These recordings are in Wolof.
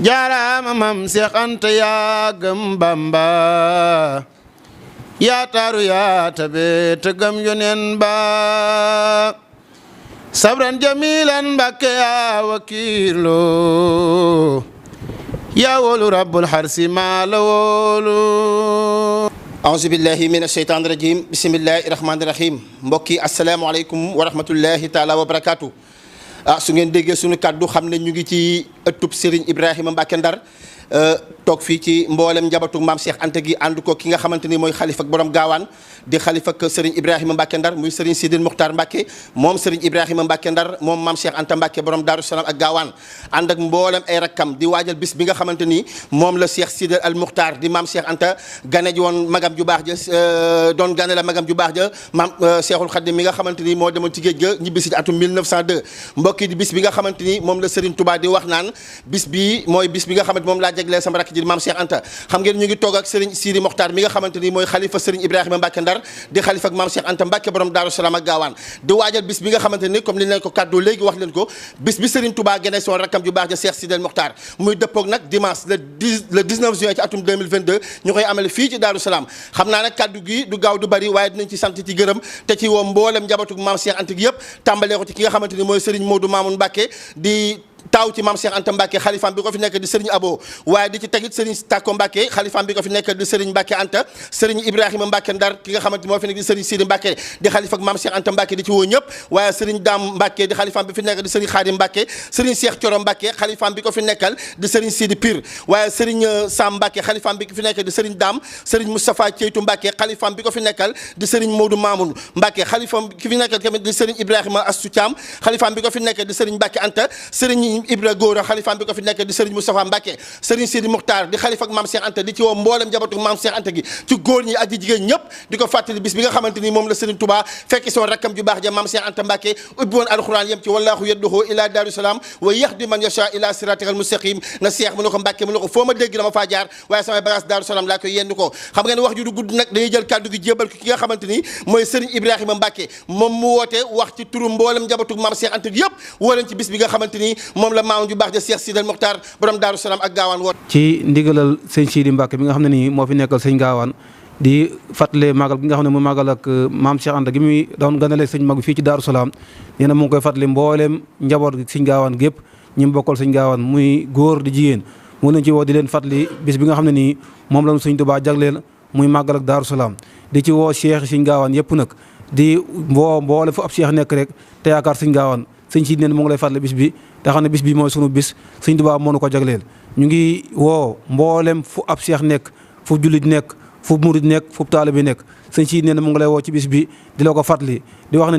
jaaraama mam Seex Anta yaa gëm Bamba yaa taaru yaa tabe te gëm yonen ba sabran jamilan Mbàkke yaa wakiilo yaa wóolu rabbul harsi maa la wóolu. auzu billahi min asheytaan rajim bismillahi rahmaani rahim mbokk yi asalaamaaleykum wa rahmatullahi taala wa barakaatu. Su ngeen déggee suñu kàddu xam ne ñu ngi ci ëttub Serigne Ibrahima Mbacke Ndar toog fii ci mboolem njabootu maam Cheikh Anta gi ànd ko ki nga xamante ni mooy xalifa ak borom gaawaan di xalifa ak Serigne Ibrahima Mbacke Ndar muy Serigne Sidil Muxtaar Mbacke moom Serigne Ibrahima Mbacke Ndar moom maam Cheikh Anta Mbacke borom Daaru Salaam ak gaawaan ànd ak mboolem ay rakkam di waajal bis bi nga xamante ni moom la Cheikh Sidil al Muxtaar di maam Cheikh Anta gane ji woon magam ju baax ja doon gane la magam ju baax ja maam Cheikhul Khadim mi nga xamante ni moo demoon ci géej ga ñibbisi ci atum 1902 mbokk yi di bis bi nga xamante ni moom la Serigne Touba di wax naan bis bi mooy bis bi nga xamante moom laa jaglee sama rakk ji maam Cheikh Anta xam ngeen ñu ngi toog ak Serigne Sidi Mokhtar mi nga xamante ni mooy xalifa Serigne Ibrahima Mbacke Ndar di xalifa ak maam Cheikh Anta Mbacke borom Daaru Salaam ak gaawaan di waajal bis bi nga xamante ni comme li leen ko kàddu léegi wax leen ko bis bi Serigne Touba gene soon rakkam ju baax ja Cheikh Sidi Mokhtar muy dëppoog nag dimanche le 19 juin ci atum 2022 ñu koy amale fii ci Daaru Salaam xam naa nag kàddu gi du gaaw du bari waaye dinañ ci sant ci gërëm te ci woo mboolem njabatug maam Cheikh Anta gi yëpp tàmbalee ko ci ki nga xamante ni mooy Serigne Modou Mamoun Mbacke di taaw ci maam Cheikh Anta Mbacke xalifaam bi ko fi nekk di Serigne Abo waaye di ci tegit Serigne Tako Mbacke xalifaam bi ko fi nekk di Serigne Mbacke Anta Serigne Ibrahima Mbacke Ndar ki nga xamante moo fi nekk di Serigne Sidi Mbacke di xalifa ak maam Cheikh Anta Mbacke di ci woo ñëpp waaye Serigne Dame Mbacke di xalifaam bi fi nekk di Serigne Khadim Mbacke Serigne Cheikh Thioro Mbacke xalifaam bi ko fi nekkal di Serigne Sidi Pire waaye Serigne Sam Mbacke xalifaam bi ko fi nekk di Serigne Dame Serigne Moustapha Ceytu Mbacke xalifaam bi ko fi nekkal di Serigne Modou Mamoun Mbacke xalifaam ki fi nekkal tamit di Serigne Ibrahima Astou Thiam xalifaam bi ko fi nekk di Serigne Mbacke Anta Serigne Ibra Gora xalifaam bi ko fi nekk di Serigne Moustapha Mbacke Serigne Sidi Muxtaar di xalifa ak maam Cheikh Anta di ci woo mboolem njabootu maam Cheikh Anta gi ci góor ñi ak jigéen ñëpp di ko fàttali bis bi nga xamante ni moom la Serigne Touba fekki soon rakkam ju baax ja maam Cheikh Anta Mbacke ubbi woon alxuraan yem ci wallahu yadduhu ila Daaru Salaam wa yahdi man yasha ila siratikal mustaqim na Cheikh mu ne ko Mbacke mu ne ko foo ma dégg dama faa jaar waaye samay bagage Daaru Salaam laa koy yendu ko xam ngeen wax ju du gudd nag dañuy jël kàddu gi jébal ko ki nga xamante ni mooy Serigne Ibrahima Mbacke moom mu woote wax ci turu mboolem njabootu maam Cheikh Anta gi yëpp woo leen ci bis bi nga xamante ni moom la maam ju baax ja Cheikh Sidil Mokhtar borom Daaru Salaam ak gaawaan woot ci ndigalal sëñ Sidi Mbacke bi nga xam ne nii moo fi nekkal sëñ gaawaan di fàttale màggal gi nga xam ne mu màggal ak maam Cheikh Anta gi muy doon ganale sëñ mag fii ci Daaru Salaam nee na mu ngi koy fàttali mbooleem njaboot gi sëñ gaawaan gépp ñi mu bokkal sëñ gaawaan muy góor di jigéen mu leen ci woo di leen fàttali bis bi nga xam ne nii moom lañu sëñ Tuubaa jagleel muy màggal ak Daaru Salaam di ci woo cheikh sëñ gaawaan yëpp nag di woo mboole fu ab cheikh nekk rek te yaakaar sëñ gaawaan sëñ Sidi neen mu ngi lay fàttali bis bi te xam ne bis bi mooy sunu bis sëñ Tuubaa moo nu ko jagleel ñu ngi woo mboolem fu ab cheikh nekk fu jullit nekk fu murid nekk fu taalibe nekk sëñ Sidi nee na mu ngi lay woo ci bis bi di la ko fàttali di wax ne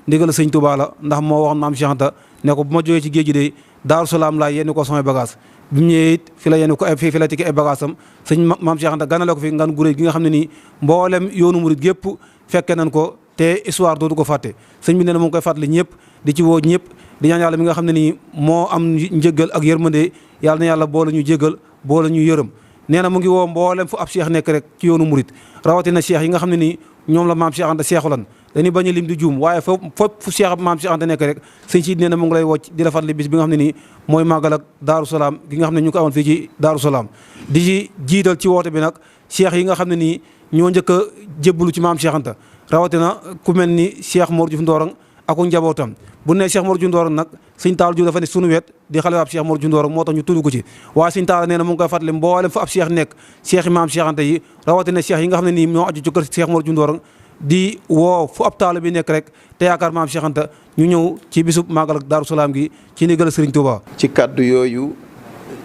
ndigal sëñ Tuubaa la ndax moo waxoon maam Cheikh Anta ne ko bu ma jógee ci géej gi de Daaru Salaam laa yenn ko samay bagage bi mu ñëwee it fi la yenn ko fi la tikki ay bagage am sëñ maam Cheikh Anta ganale ko fi ngan guré gi nga xam ne nii mboolem yoonu murid gépp fekke nañ ko te histoire dootu ko fàtte sëñ bi nee na mu ngi koy fàttali ñëpp di ci woo ñëpp di ñaan yàlla mi nga xam ne nii moo am njëggal ak yërmande yàlla na yàlla boole ñu jéggal boole ñu yërëm nee na mu ngi woo mboolem fu ab cheikh nekk rek ci yoonu murit rawatina cheikh yi nga xam ne nii ñoom la maam Cheikh Anta seexulan dañuy bañ a lim di juum waaye fopp fu cheikh maam Cheikh Anta nekk rek sëñ si nee na mu ngi lay wocc di la fàttali bis bi nga xam ne nii mooy màggal ak Daaru Salaam gi nga xam ne ñu ko amoon fii ci Daaru Salaam di ci jiital ci woote bi nag cheikh yi nga xam ne nii ñoo njëkk a jébbalu ci maam Cheikh Anta rawatina ku mel ni Cheikh Mor Diouf Ndorong ak njabootam bu ne Cheikh Mor Diouf Ndorong nag sëñ Talla Diouf dafa ne sunu wet di xale ab Cheikh Mor Diouf Ndorong moo tax ñu tudd ko ci waaye sëñ Talla nee na mu ngi koy fàttali mboolem fu ab cheikh nekk cheikh yi maam Cheikh Anta yi rawatina cheikh yi nga xam ne nii ñoo aju ci kër Cheikh Mor Diouf Ndorong di woo fu ab taalibe bi nekk rek te yaakaar maam Cheikh Anta ñu ñëw ci bisub màggal ak Daaru Salaam gi ci ndigal Serigne Touba. ci kàddu yooyu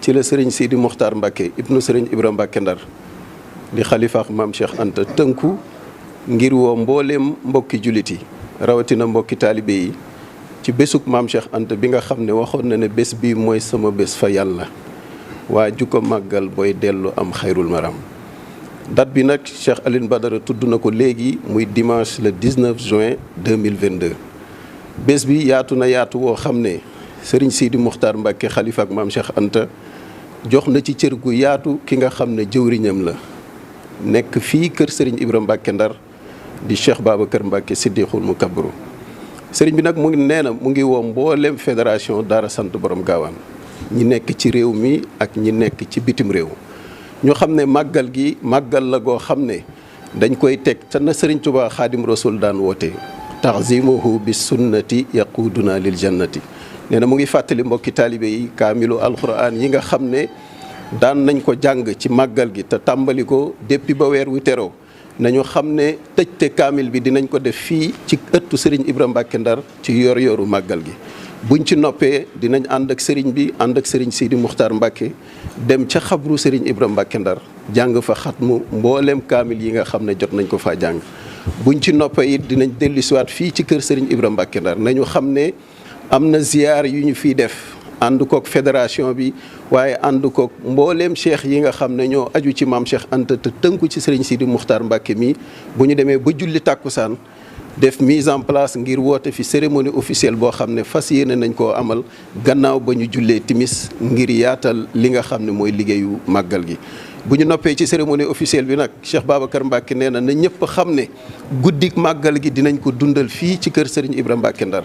ci la Serigne Sidi Mokhtar Mbacke ibnu Serigne Ibrahima Mbacke Ndar di xalifa ak maam Cheikh Anta tënku ngir woo mbooleem mbokki jullit yi rawatina mbokki taalibe yi ci bésug maam Cheikh Anta bi nga xam ne waxoon na ne bés bi mooy sama bés fa yàlla waa ju ko màggal booy dellu am xayrul maram date bi nag Cheikh Alioune Badara tudd na ko léegi muy dimanche le 19 juin 2022 bés bi yaatu na yaatu woo xam ne Serigne Sidi Mokhtar Mbacke xalifa ak maam Cheikh Anta jox na ci cër gu yaatu ki nga xam ne jëwriñam la nekk fii kër Serigne Ibrahima Mbacke Ndar di Cheikh Babacar Mbacke Siddiqul Mukabbaru sëriñ bi nag mu ngi nee na mu ngi woo mboolem fédération Daara sant borom gaawaan ñi nekk ci réew mi ak ñi nekk ci bitim réew ñu xam ne màggal gi màggal la goo xam ne dañ koy teg te na Sëriñ Tuubaa Xaadim Rasul daan woote taxzimuhu bi sunnati yaquduna lil jannati nee na mu ngi fàttali mbokki taalibe yi kaamilu alquran yi nga xam ne daan nañ ko jàng ci màggal gi te tàmbali ko depuis ba weer wi teroo nañu xam ne tëjte kaamil bi dinañ ko def fii ci ëttu Serigne Ibrahima Mbacke Ndar ci yor-yoru màggal gi. buñ ci noppee dinañ ànd ak Serigne bi ànd ak Serigne Sidi Muxtaar Mbacke dem ca xabru Serigne Ibrahima Mbacke Ndar jàng fa xatmu mbooleem kaamil yi nga xam ne jot nañ ko faa jàng. buñ ci noppee it dinañ dellusiwaat fii ci kër Serigne Ibrahima Mbacke Ndar nañu xam ne am na ziyaar yu ñu fiy def. ànd kook fédération bi waaye ànd kook mbooleem cheikh yi nga xam ne ñoo aju ci maam Cheikh Anta te tënku ci Serigne Sidi Muxtaar Mbacke mi bu ñu demee ba julli tàkkusaan def mise en place ngir woote fi cérémonie officielle boo xam ne fas yéene nañ koo amal gannaaw ba ñu jullee timis ngir yaatal li nga xam ne mooy liggéeyu màggal gi. bu ñu noppee ci cérémonie officielle bi nag Cheikh Babacar Mbacke nee na ñëpp xam ne guddik màggal gi dinañ ko dundal fii ci kër Serigne Ibrahima Mbacke Ndar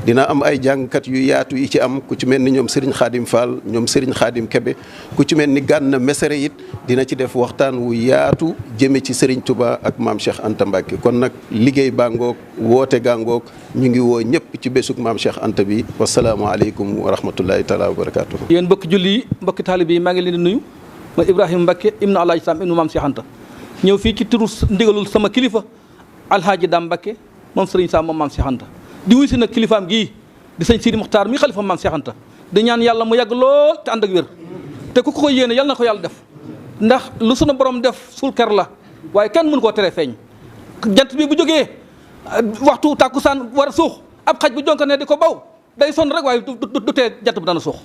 dina am ay jàngkat yu yaatu yi ci am ku ci mel ni ñoom Serigne Khadim Fall ñoom Serigne Khadim Kebe ku ci mel ni Gànna Mesere it dina ci def waxtaan wu yaatu jëme ci Serigne Touba ak maam Cheikh Anta Mbacke kon nag liggéey bàngoog woote gàngoog ñu ngi woo ñëpp ci bésug maam Cheikh Anta bi wasalaamualeykum wa rahmatullahi taala wa barakaatu. yéen mbokki julli yi mbokki taalibe yi maa ngi leen di nuyu ma Ibrahima Mbacke ibnu Alaaji Sam ibnu maam Cheikh Anta ñëw fii ci turu ndigalul sama kilifa Alhaaji Dam Mbacke moom Serigne Sam moom maam Cheikh Anta di wuy si nag kilifaam gii di sëñ Sidi Muxtaar mi xalifa maam Cheikh Anta di ñaan yàlla mu yàgg lool te ànd ak wér te ku ko yéene yàlla na ko yàlla def ndax lu sunu borom def suul ker la waaye kenn mënu koo teree feeñ jant bi bu jógee waxtu tàkkusaan war a suux ab xaj bu jonka ne di ko baw day sonn rek waaye du tee jant bi dana suux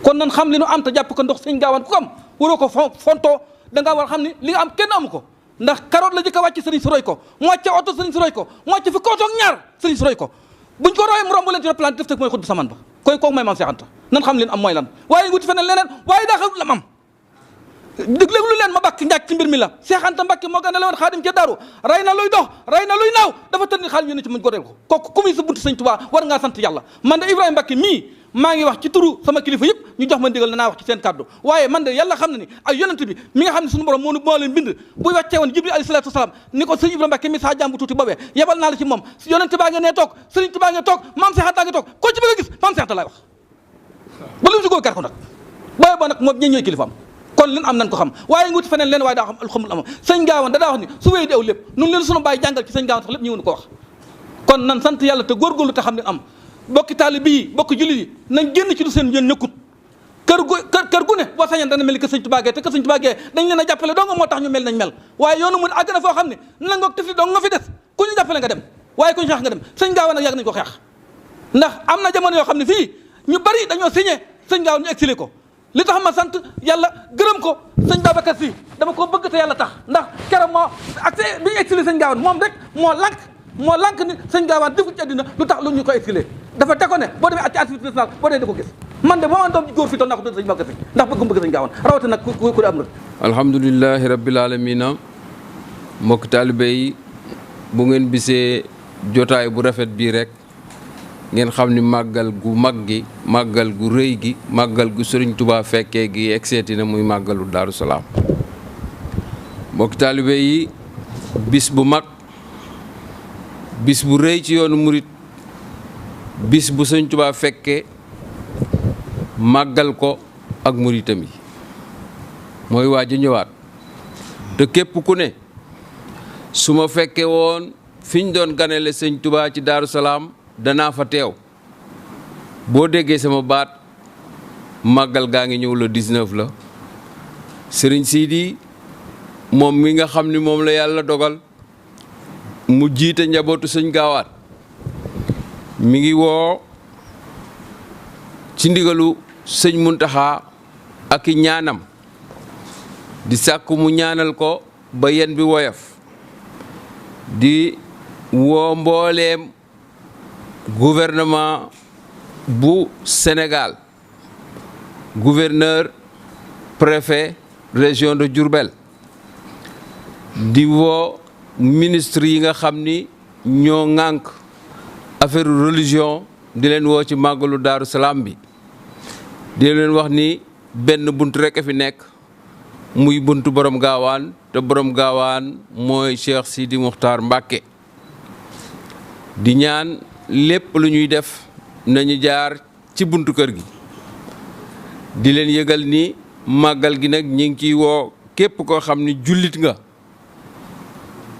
kon nan xam li nu am te jàpp ko ndox sëñ gaawaan ku ko am waroo ko fontoo da ngaa war xam ni li nga am kenn amu ko ndax karoot la jëkk a wàcc sëriñ si roy ko mu wàcce oto sëriñ si roy ko mu wàcce fi kooto ak ñaar sëriñ si roy ko buñ ko royee mu romb leen ci plan def teg mooy xut bu saman ba koy kooku mooy maam Cheikh Anta nan xam leen am mooy lan waaye wuti feneen leneen waaye daa xam lam am déglu leen ma bàkk njàkk ci mbir mi la Cheikh Anta Mbacke moo gën a lewoon xaadim ca daaru ray na luy dox ray na luy naaw dafa tënni xaadim yónni ci muñ godeel ko kooku ku muy sa buntu sëñ Tuubaa war ngaa sant yàlla man de Ibrahima Mbacke mii maa ngi wax ci turu sama kilifa yëpp ñu jox ma ndigal na naa wax ci seen kàddu waaye man de yàlla xam na ni ay yonent bi mi nga xam ne suñu borom moo leen bind buy wàccee woon Jibril alayhi salaatu wasalaam ni ko sëñ Ibrahima Mbacke mi saa jàmbu tuuti boobee yebal naa la ci moom yonent baa nga nee toog sëriñ Tuubaa nga toog maam Cheikh Anta nga toog koo ci bëgg a gis maam Cheikh Anta laay wax ba lu mu si góor kar ko nag booye ba nag moom ñe ñooy kilifaam kon leen am nañ ko xam waaye nga wuti feneen leen waaye daa xam alxamul ama sëñ Gaawaan daa wax ni su wéy di aw lépp nun leen sunu bàyyi jàngal ci sëñ Gaawaan sax lépp ñëwunu ko wax kon nan sant yàlla te góorgóorlu te xam ne am bokki taalibe yi bokki jullit yi nañ génn ci lu seen yéen nekkut kër gu ne boo sañoon dana mel ni kër sëñ Tuubaa gee te kër sëñ Tuubaa gee dañ leen a jàppale dong moo tax ñu mel nañ mel waaye yoonu mu àgg na foo xam ne nangoog tifli dong nga fi des ku ñu jàppale nga dem waaye ku ñu xeex nga dem sëñ Gaawaan nag yàgg nañ ko xeex ndax am na jamono yoo xam ne fii ñu bari dañoo signé sëñ Gaawaan ñu exilé ko li tax ma sant yàlla gërëm ko sëñ Babacar Si dama ko bëgg te yàlla tax ndax keroog moo ak bi ñu exilé sëñ Gaawaan moom rek moo lànk ni sëñ Gaawaan defu ci àddina lu tax lu ñu ko exilé dafa teg ko ne boo demee ci activité nationale boo dee da ko gis man de boo ma doom góor fii toll naa ko tudd sëñ Babacar Si ndax bëgg sëñ Gaawaan rawate nag ku am na alhamdulilahi rabbil alamina mbokk taalibe yi bu ngeen bisee jotaay bu rafet bii rek ngeen xam ni màggal gu mag gi màggal gu rëy gi màggal gu Sëriñ Tuubaa fekkee gi egseeti na muy màggalu Daaru Salaam mbokk taalibe yi bis bu mag bis bu rëy ci yoonu murit bis bu Sëriñ Tuubaa fekkee màggal ko ak muritam yi mooy waaj a ñëwaat te képp ku ne su ma fekkee woon fi ñu doon ganale Sëriñ Tuubaa ci Daaru Salaam danaa fa teew boo déggee sama baat màggal gaa ngi ñëw le 19 la Serigne Sidi moom mi nga xam ni moom la yàlla dogal mu jiite njabootu sëñ Gaawaan mi ngi woo ci ndigalu sëñ Muntaxa ak i ñaanam di sàkku mu ñaanal ko ba yen bi woyof di woo mbooleem gouvernement bu Sénégal gouverneur préfet région de Diourbel di woo ministre yi nga xam ni ñoo ŋànk affaire religion di leen woo ci màggalu Daaru Salaam bi di leen wax ni benn bunt rek a fi nekk muy buntu borom gaawaan te borom gaawaan mooy Cheikh Sidi Mokhtar Mbacké di ñaan lépp lu ñuy def nañu jaar ci buntu kër gi di leen yëgal ni màggal gi nag ñi ngi ciy woo képp koo xam ni jullit nga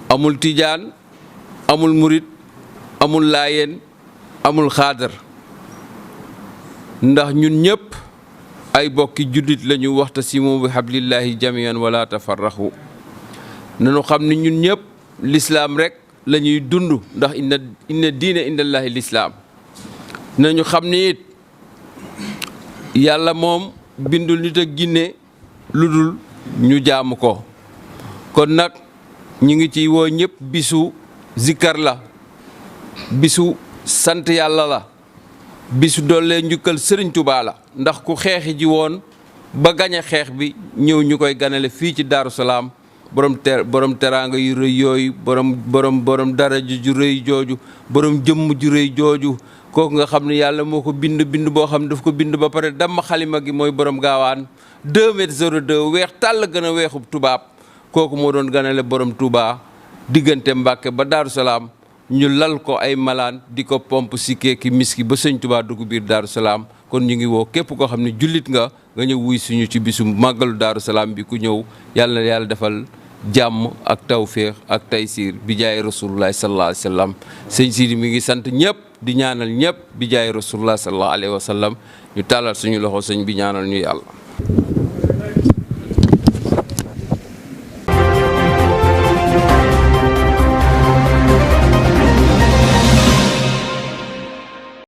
amul tijaan amul murit amul laayeen amul xaadar ndax ñun ñëpp ay bokki jullit lañu waxtasimu bi hablillahi jamian wala tafarraxu nañu xam ni ñun ñëpp lislaam rek la ñuy dund ndax inna diine indallahi lislaam nañu xam ni it yàlla moom bindul nit ak ginne lu dul ñu jaamu ko kon nag ñu ngi ciy woo ñëpp bisu zikkar la bisu sant yàlla la bisu doole njukkal Sëriñ Tuubaa la ndax ku xeexi ji woon ba gañe xeex bi ñëw ñu koy ganale fii ci Daaru Salaam borom teraanga yu rëy yooyu borom daraja ju rëy jooju borom jëmm ju rëy jooju kooku nga xam ne yàlla moo ko bind boo xam ne daf ko bind ba pare damm xalima gi mooy borom gaawaan 2,02 weex tàll gën a weexub tubaab kooku moo doon ganale borom Touba diggante Mbàkke ba Daaru Salaam ñu lal ko ay malaan di ko pomp sikkee ki miski ba sëñ Touba dugg biir Daaru Salaam kon ñu ngi woo képp koo xam ne jullit nga ñëw wuy suñu ci bisu màggalu Daaru Salaam bi ku ñëw yàlla na yàlla defal jàmm ak tawféex ak taysiir bi jaay rasulullah sallallahu alayhi wa sallam sëñ Sidi mi ngi sant ñëpp di ñaanal ñëpp bi jaay rasulullah sallallahu alayhi wa sallam ñu tàllal suñu loxo sëñ bi ñaanal ñu yàlla